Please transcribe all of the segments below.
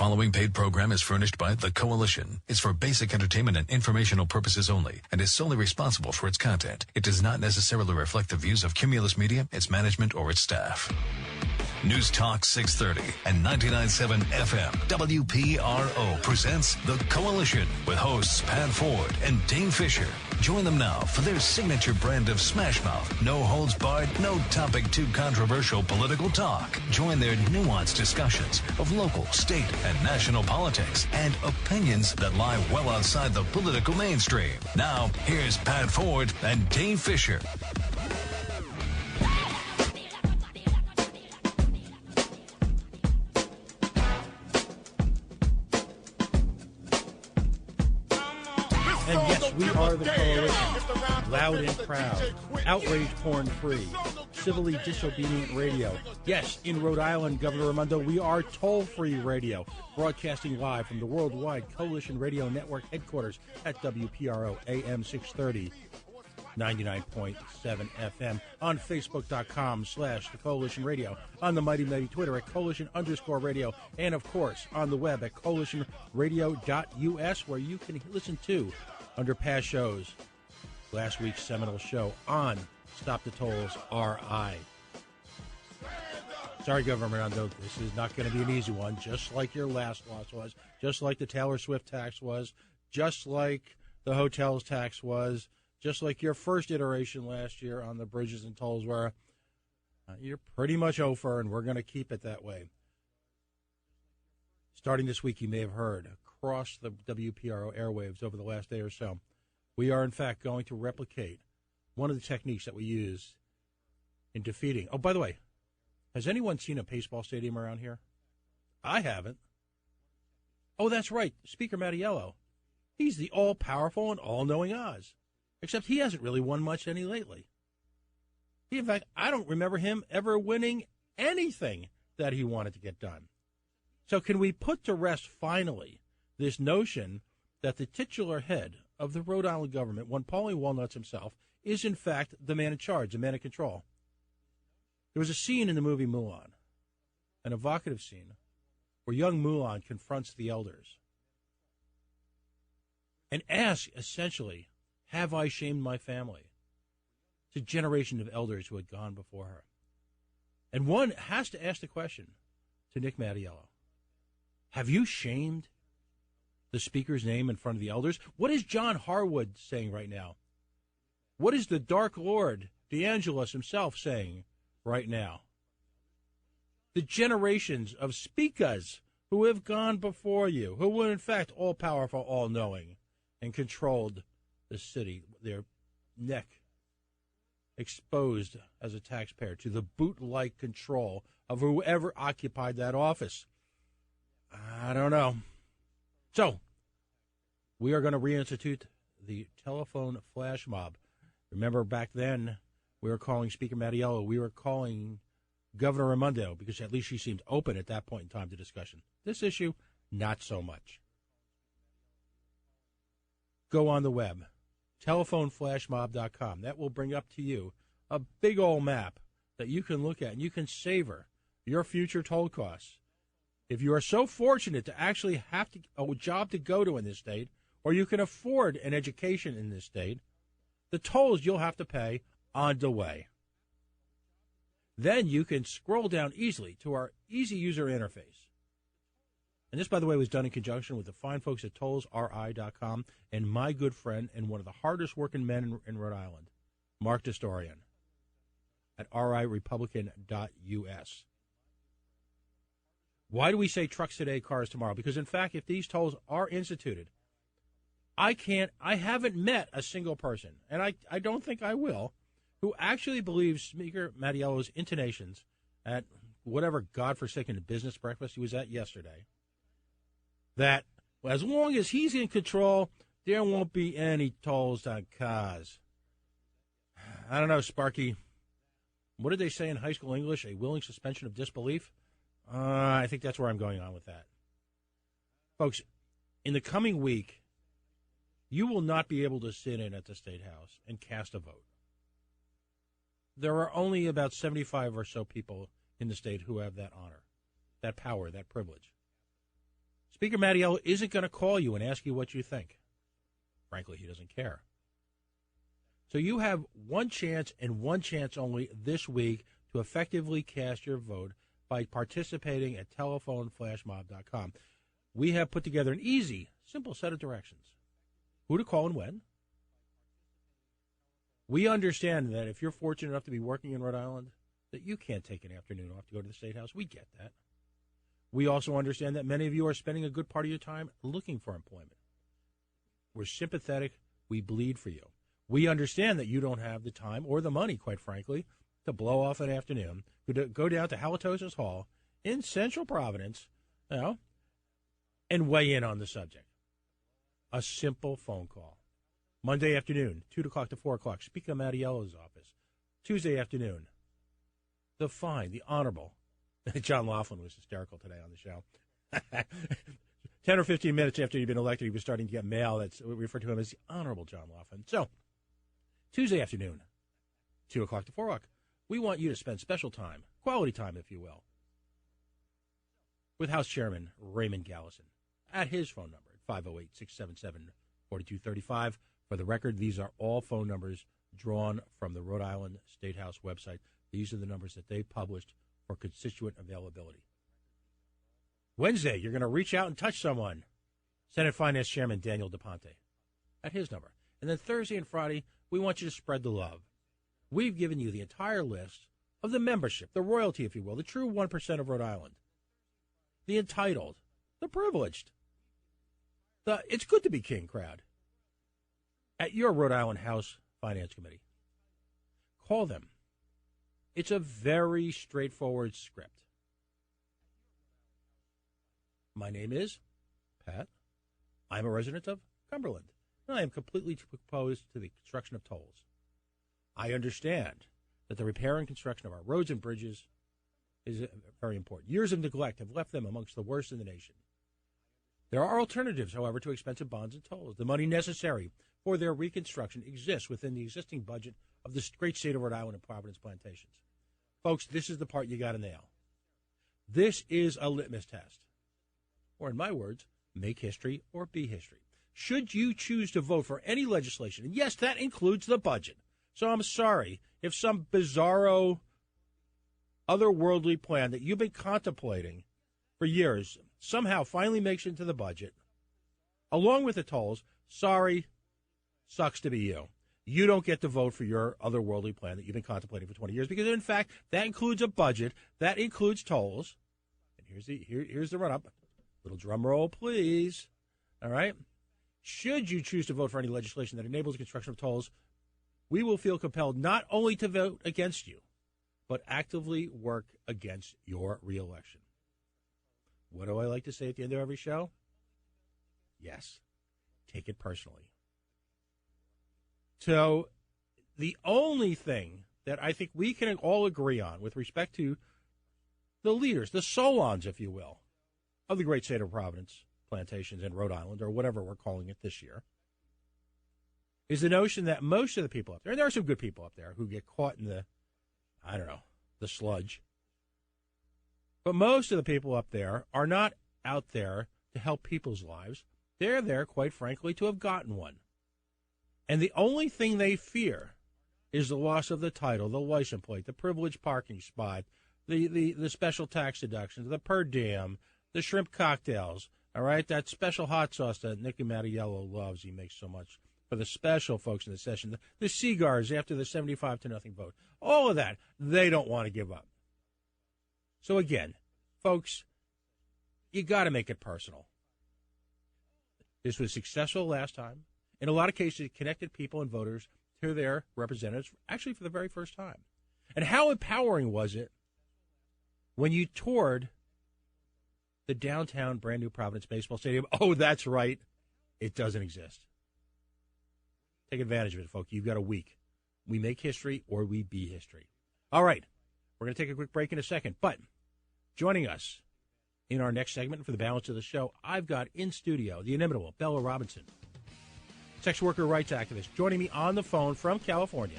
following paid program is furnished by the Coalition. It's for basic entertainment and informational purposes only and is solely responsible for its content. It does not necessarily reflect the views of Cumulus Media, its management, or its staff. News Talk 630 and 99.7 FM WPRO presents The Coalition with hosts Pat Ford and Dane Fisher. Join them now for their signature brand of smash mouth, no holds barred, no topic too controversial political talk. Join their nuanced discussions of local, state, and national politics and opinions that lie well outside the political mainstream. Now, here's Pat Ford and Dane Fisher. And yes, we are the Coalition, loud and proud, outrage porn-free, civilly disobedient radio. Yes, in Rhode Island, Governor Raimondo, we are toll-free radio, broadcasting live from the worldwide Coalition Radio Network headquarters at WPRO AM 630, 99.7 FM, on Facebook.com/The Coalition Radio, on the Mighty Mighty Twitter at Coalition_radio, and of course on the web at coalitionradio.us, where you can listen to, under past shows, last week's seminal show on Stop the Tolls RI. Sorry, Governor Raimondo, this is not going to be an easy one, just like your last loss was, just like the Taylor Swift tax was, just like the hotels tax was, just like your first iteration last year on the bridges and tolls were. You're pretty much over, and we're going to keep it that way. Starting this week, you may have heard across the WPRO airwaves over the last day or so, we are, in fact, going to replicate one of the techniques that we use in defeating. Oh, by the way, has anyone seen a baseball stadium around here? I haven't. Oh, that's right, Speaker Mattiello. He's the all-powerful and all-knowing Oz, except he hasn't really won much any lately. In fact, I don't remember him ever winning anything that he wanted to get done. So can we put to rest, finally, this notion that the titular head of the Rhode Island government, one Paulie Walnuts himself, is in fact the man in charge, the man in control? There was a scene in the movie Mulan, an evocative scene, where young Mulan confronts the elders and asks, essentially, have I shamed my family? It's a generation of elders who had gone before her. And one has to ask the question to Nick Mattiello. Have you shamed the speaker's name in front of the elders? What is John Harwood saying right now? What is the Dark Lord, DeAngelis himself, saying right now? The generations of speakers who have gone before you, who were in fact all-powerful, all-knowing, and controlled the city, their neck exposed as a taxpayer to the boot-like control of whoever occupied that office. I don't know. So, we are going to reinstitute the telephone flash mob. Remember, back then, we were calling Speaker Mattiello, we were calling Governor Raimondo, because at least she seemed open at that point in time to discussion. This issue, not so much. Go on the web, telephoneflashmob.com. That will bring up to you a big old map that you can look at, and you can savor your future toll costs. If you are so fortunate to actually have a job to go to in this state, or you can afford an education in this state, the tolls you'll have to pay on the way. Then you can scroll down easily to our easy user interface. And this, by the way, was done in conjunction with the fine folks at tollsri.com and my good friend and one of the hardest working men in Rhode Island, Mark Destorian, at rirepublican.us. Why do we say trucks today, cars tomorrow? Because, in fact, if these tolls are instituted, I haven't met a single person, and I don't think I will, who actually believes Speaker Mattiello's intonations at whatever godforsaken business breakfast he was at yesterday, that as long as he's in control, there won't be any tolls on cars. I don't know, Sparky. What did they say in high school English? A willing suspension of disbelief? I think that's where I'm going on with that. Folks, in the coming week, you will not be able to sit in at the State House and cast a vote. There are only about 75 or so people in the state who have that honor, that power, that privilege. Speaker Mattiello isn't going to call you and ask you what you think. Frankly, he doesn't care. So you have one chance and one chance only this week to effectively cast your vote by participating at telephoneflashmob.com. We have put together an easy, simple set of directions. Who to call and when. We understand that if you're fortunate enough to be working in Rhode Island, that you can't take an afternoon off to go to the State House. We get that. We also understand that many of you are spending a good part of your time looking for employment. We're sympathetic. We bleed for you. We understand that you don't have the time or the money, quite frankly, to blow off an afternoon, to go down to Halitosis Hall in Central Providence, and weigh in on the subject. A simple phone call. Monday afternoon, 2 o'clock to 4 o'clock, Speaker Mattiello's office. Tuesday afternoon, the fine, the honorable. John Laughlin was hysterical today on the show. 10 or 15 minutes after he'd been elected, he was starting to get mail that's referred to him as the Honorable John Laughlin. So, Tuesday afternoon, 2 o'clock to 4 o'clock, we want you to spend special time, quality time, if you will, with House Chairman Raymond Gallison at his phone number at 508-677-4235. For the record, these are all phone numbers drawn from the Rhode Island State House website. These are the numbers that they published for constituent availability. Wednesday, you're going to reach out and touch someone. Senate Finance Chairman Daniel DePonte at his number. And then Thursday and Friday, we want you to spread the love. We've given you the entire list of the membership, the royalty, if you will, the true 1% of Rhode Island, the entitled, the privileged, the it's good to be king crowd at your Rhode Island House Finance Committee. Call them. It's a very straightforward script. My name is Pat. I'm a resident of Cumberland, and I am completely opposed to the construction of tolls. I understand that the repair and construction of our roads and bridges is very important. Years of neglect have left them amongst the worst in the nation. There are alternatives, however, to expensive bonds and tolls. The money necessary for their reconstruction exists within the existing budget of the great state of Rhode Island and Providence Plantations. Folks, this is the part you got to nail. This is a litmus test. Or in my words, make history or be history. Should you choose to vote for any legislation, and yes, that includes the budget. So I'm sorry if some bizarro, otherworldly plan that you've been contemplating for years somehow finally makes it into the budget, along with the tolls, sorry, sucks to be you. You don't get to vote for your otherworldly plan that you've been contemplating for 20 years because, in fact, that includes a budget, that includes tolls. And here's the run-up. Little drum roll, please. All right? Should you choose to vote for any legislation that enables the construction of tolls, we will feel compelled not only to vote against you, but actively work against your reelection. What do I like to say at the end of every show? Yes, take it personally. So the only thing that I think we can all agree on with respect to the leaders, the Solons, if you will, of the great state of Providence, Plantations, and Rhode Island, or whatever we're calling it this year, is the notion that most of the people up there, and there are some good people up there who get caught in the sludge, but most of the people up there are not out there to help people's lives. They're there, quite frankly, to have gotten one. And the only thing they fear is the loss of the title, the license plate, the privileged parking spot, the special tax deductions, the per diem, the shrimp cocktails, all right, that special hot sauce that Nicky Mattiello loves. He makes so much for the special folks in the session, the cigars after the 75-0 vote, all of that, they don't want to give up. So again, folks, you got to make it personal. This was successful last time. In a lot of cases, it connected people and voters to their representatives, actually for the very first time. And how empowering was it when you toured the downtown brand new Providence Baseball Stadium? Oh, that's right. It doesn't exist. Take advantage of it, folks. You've got a week. We make history or we be history. All right. We're going to take a quick break in a second. But joining us in our next segment for the balance of the show, I've got in studio the inimitable Bella Robinson, sex worker rights activist, joining me on the phone from California.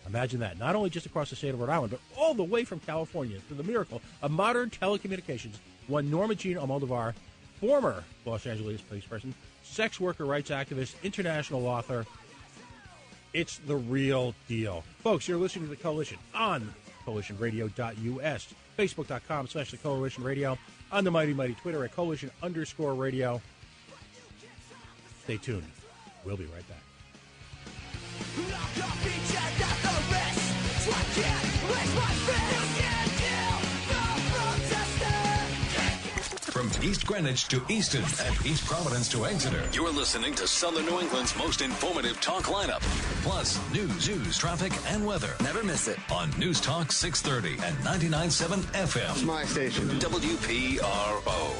Imagine that. Not only just across the state of Rhode Island, but all the way from California through the miracle of modern telecommunications. One Norma Jean Almodovar former Los Angeles police person, sex worker rights activist, international author. It's the real deal. Folks, you're listening to The Coalition on coalitionradio.us, facebook.com/The Coalition Radio, on the mighty Twitter at Coalition_radio. Stay tuned. We'll be right back. From East Greenwich to Easton and East Providence to Exeter, you're listening to Southern New England's most informative talk lineup. Plus, news, traffic, and weather. Never miss it. On News Talk 630 and 99.7 FM. It's my station. WPRO.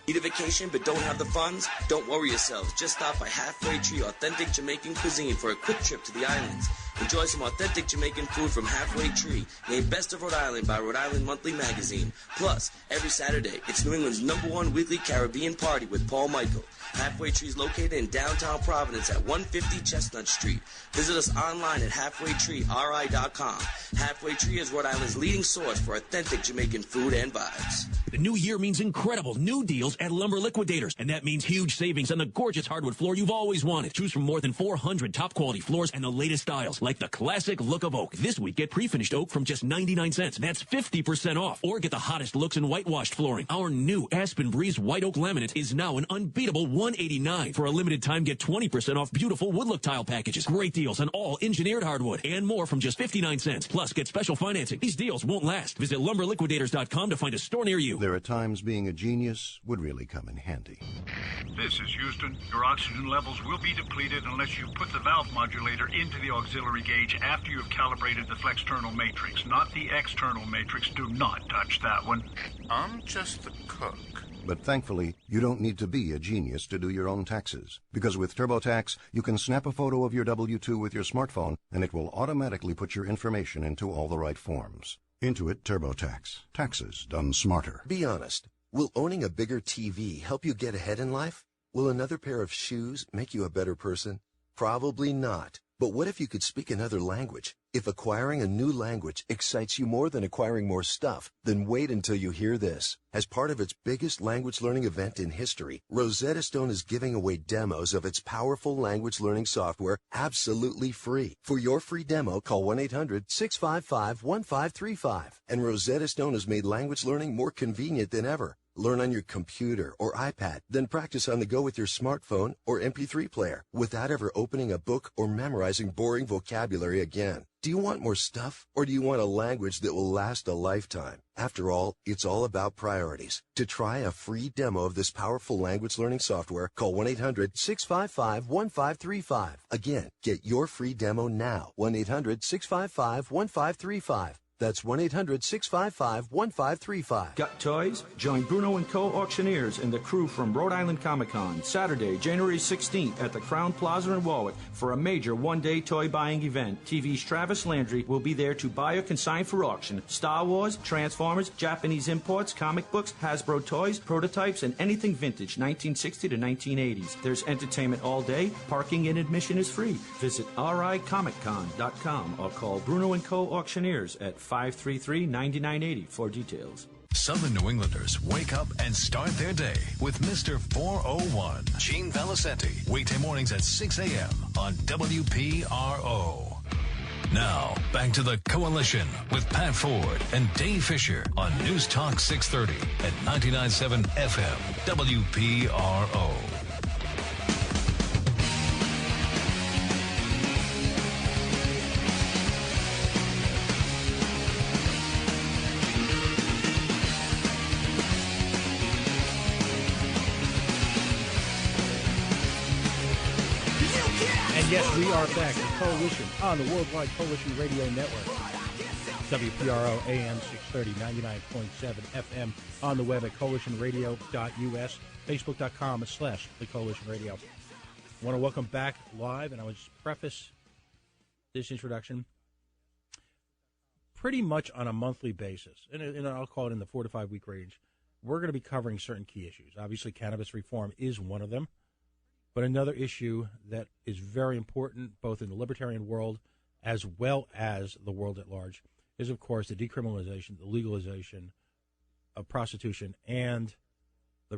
Need a vacation but don't have the funds? Don't worry yourselves. Just stop by Halfway Tree Authentic Jamaican Cuisine for a quick trip to the islands. Enjoy some authentic Jamaican food from Halfway Tree, named Best of Rhode Island by Rhode Island Monthly Magazine. Plus, every Saturday, it's New England's #1 weekly Caribbean party with Paul Michael. Halfway Tree is located in downtown Providence at 150 Chestnut Street. Visit us online at halfwaytreeri.com. Halfway Tree is Rhode Island's leading source for authentic Jamaican food and vibes. The new year means incredible new deals at Lumber Liquidators, and that means huge savings on the gorgeous hardwood floor you've always wanted. Choose from more than 400 top-quality floors and the latest styles, like the classic look of oak. This week, get pre-finished oak from just 99 cents. That's 50% off. Or get the hottest looks in whitewashed flooring. Our new Aspen Breeze White Oak Laminate is now an unbeatable $189. For a limited time, get 20% off beautiful wood look tile packages. Great deals on all engineered hardwood and more from just 59 cents. Plus, get special financing. These deals won't last. Visit lumberliquidators.com to find a store near you. There are times being a genius would really come in handy. This is Houston. Your oxygen levels will be depleted unless you put the valve modulator into the auxiliary gauge after you have calibrated the flexternal matrix, not the external matrix. Do not touch that one. I'm just the cook. But thankfully, you don't need to be a genius to do your own taxes. Because with TurboTax, you can snap a photo of your W-2 with your smartphone, and it will automatically put your information into all the right forms. Intuit TurboTax. Taxes done smarter. Be honest. Will owning a bigger TV help you get ahead in life? Will another pair of shoes make you a better person? Probably not. But what if you could speak another language? If acquiring a new language excites you more than acquiring more stuff, then wait until you hear this. As part of its biggest language learning event in history, Rosetta Stone is giving away demos of its powerful language learning software absolutely free. For your free demo, call 1-800-655-1535. And Rosetta Stone has made language learning more convenient than ever. Learn on your computer or iPad, then practice on the go with your smartphone or MP3 player without ever opening a book or memorizing boring vocabulary again. Do you want more stuff, or do you want a language that will last a lifetime? After all, it's all about priorities. To try a free demo of this powerful language learning software, call 1-800-655-1535. Again, get your free demo now. 1-800-655-1535. That's 1-800-655-1535. Got toys? Join Bruno & Co. auctioneers and the crew from Rhode Island Comic Con, Saturday, January 16th at the Crown Plaza in Warwick for a major one-day toy buying event. TV's Travis Landry will be there to buy or consign for auction Star Wars, Transformers, Japanese imports, comic books, Hasbro toys, prototypes, and anything vintage 1960 to 1980s. There's entertainment all day. Parking and admission is free. Visit ricomiccon.com or call Bruno & Co. auctioneers at 533-9980 for details. Southern New Englanders wake up and start their day with Mr. 401, Gene Valicenti, weekday mornings at 6 a.m. on WPRO. Now, back to the Coalition with Pat Ford and Dave Fisher on News Talk 630 at 99.7 FM, WPRO. Yes, we are back. The Coalition on the Worldwide Coalition Radio Network. WPRO AM 630, 99.7 FM on the web at coalitionradio.us, facebook.com/The Coalition Radio. I want to welcome back live, and I would just preface this introduction pretty much on a monthly basis, and I'll call it in the 4 to 5 week range. We're going to be covering certain key issues. Obviously, cannabis reform is one of them. But another issue that is very important, both in the libertarian world as well as the world at large, is, of course, the decriminalization, the legalization of prostitution, and the